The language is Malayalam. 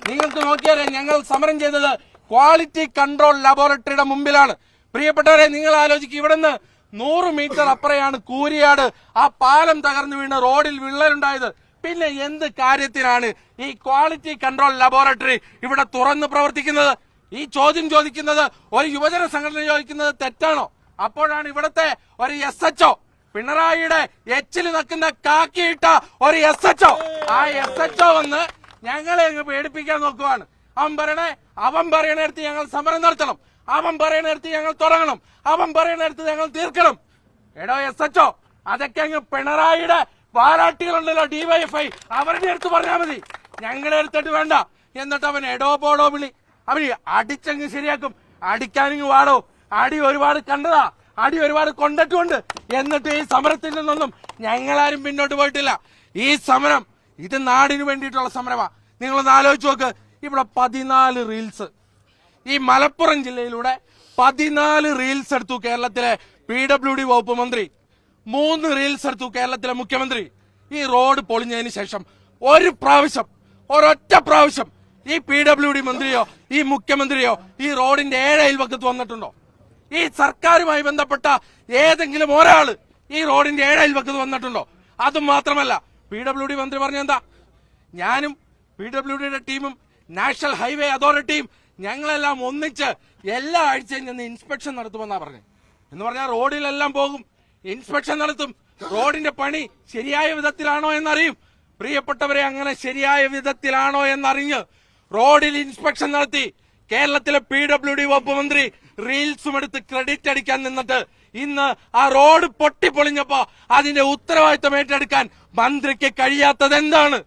നിങ്ങൾക്ക് നോക്കിയാലേ ഞങ്ങൾ സമരം ചെയ്തത് ക്വാളിറ്റി കൺട്രോൾ ലബോറട്ടറിയുടെ മുമ്പിലാണ്. പ്രിയപ്പെട്ടവരെ, നിങ്ങൾ ആലോചിക്കും, ഇവിടുന്ന് 100 മീറ്റർ അപ്പുറയാണ് കൂരിയാട്. ആ പാലം തകർന്നു വീണ് റോഡിൽ വിള്ളലുണ്ടായത്. പിന്നെ എന്ത് കാര്യത്തിനാണ് ഈ ക്വാളിറ്റി കൺട്രോൾ ലബോറട്ടറി ഇവിടെ തുറന്ന് പ്രവർത്തിക്കുന്നത്? ഈ ചോദ്യം ചോദിക്കുന്നത് ഒരു യുവജന സംഘടന ചോദിക്കുന്നത് തെറ്റാണോ? അപ്പോഴാണ് ഇവിടുത്തെ ഒരു SHO, പിണറായിയുടെ എച്ചിൽ നിൽക്കുന്ന കാക്കിയിട്ട ഒരു SHO, ആ SHO വന്ന് ഞങ്ങളെ അങ്ങ് പേടിപ്പിക്കാൻ നോക്കുവാണ്. അവൻ പറയണടുത്ത് ഞങ്ങൾ സമരം നടത്തണം, അവൻ പറയണടുത്ത് ഞങ്ങൾ തുടങ്ങണം, അവൻ പറയണടുത്ത് ഞങ്ങൾ തീർക്കണം. എടോ SHO, അതൊക്കെ അങ്ങ് പിണറായിയുടെ വാരാട്ടികളുണ്ടല്ലോ, DYFI, അവരുടെ അടുത്ത് പറഞ്ഞാൽ മതി, ഞങ്ങളെ എടുത്തിട്ട് വേണ്ട. എന്നിട്ട് അവൻ എടോ പോടോ വിളി, അവന് അടിച്ചങ്ങ് ശരിയാക്കും. അടിക്കാനിങ്ങ് വാടോ, അടി ഒരുപാട് കണ്ടതാ, അടി ഒരുപാട് കൊണ്ടിട്ടുണ്ട്. എന്നിട്ട് ഈ സമരത്തിൽ നിന്നൊന്നും ഞങ്ങളാരും പിന്നോട്ട് പോയിട്ടില്ല. ഈ സമരം ഇത് നാടിനു വേണ്ടിയിട്ടുള്ള സമരമാ. നിങ്ങളൊന്ന് ആലോചിച്ച് നോക്ക്, ഇവിടെ 14 റീൽസ്, ഈ മലപ്പുറം ജില്ലയിലൂടെ 14 റീൽസ് എടുത്തു കേരളത്തിലെ PWD വകുപ്പ് മന്ത്രി, 3 റീൽസ് എടുത്തു കേരളത്തിലെ മുഖ്യമന്ത്രി. ഈ റോഡ് പൊളിഞ്ഞതിന് ശേഷം ഒരൊറ്റ പ്രാവശ്യം ഈ PWD മന്ത്രിയോ ഈ മുഖ്യമന്ത്രിയോ ഈ റോഡിന്റെ 7 അയൽവക്കത്ത് വന്നിട്ടുണ്ടോ? ഈ സർക്കാരുമായി ബന്ധപ്പെട്ട ഏതെങ്കിലും ഒരാള് ഈ റോഡിന്റെ 7 അയൽവക്കത്ത് വന്നിട്ടുണ്ടോ? അതും മാത്രമല്ല, PWD മന്ത്രി പറഞ്ഞെന്താ, ഞാനും PWDയുടെ ടീമും നാഷണൽ ഹൈവേ അതോറിറ്റിയും ഞങ്ങളെല്ലാം ഒന്നിച്ച് എല്ലാ ആഴ്ചയും ചെന്ന് ഇൻസ്പെക്ഷൻ നടത്തുമെന്നാ പറഞ്ഞു. എന്ന് പറഞ്ഞാൽ റോഡിലെല്ലാം പോകും, ഇൻസ്പെക്ഷൻ നടത്തും, റോഡിന്റെ പണി ശരിയായ വിധത്തിലാണോ എന്നറിയും. പ്രിയപ്പെട്ടവരെ, അങ്ങനെ ശരിയായ വിധത്തിലാണോ എന്നറിഞ്ഞ് റോഡിൽ ഇൻസ്പെക്ഷൻ നടത്തി കേരളത്തിലെ PWD വകുപ്പ് മന്ത്രി റീൽസും എടുത്ത് ക്രെഡിറ്റ് അടിക്കാൻ നിന്നിട്ട് ഇന്ന് ആ റോഡ് പൊട്ടിപ്പൊളിഞ്ഞപ്പോ അതിന്റെ ഉത്തരവാദിത്തം ഏറ്റെടുക്കാൻ മന്ത്രിക്ക് കഴിയാത്തത് എന്താണ്?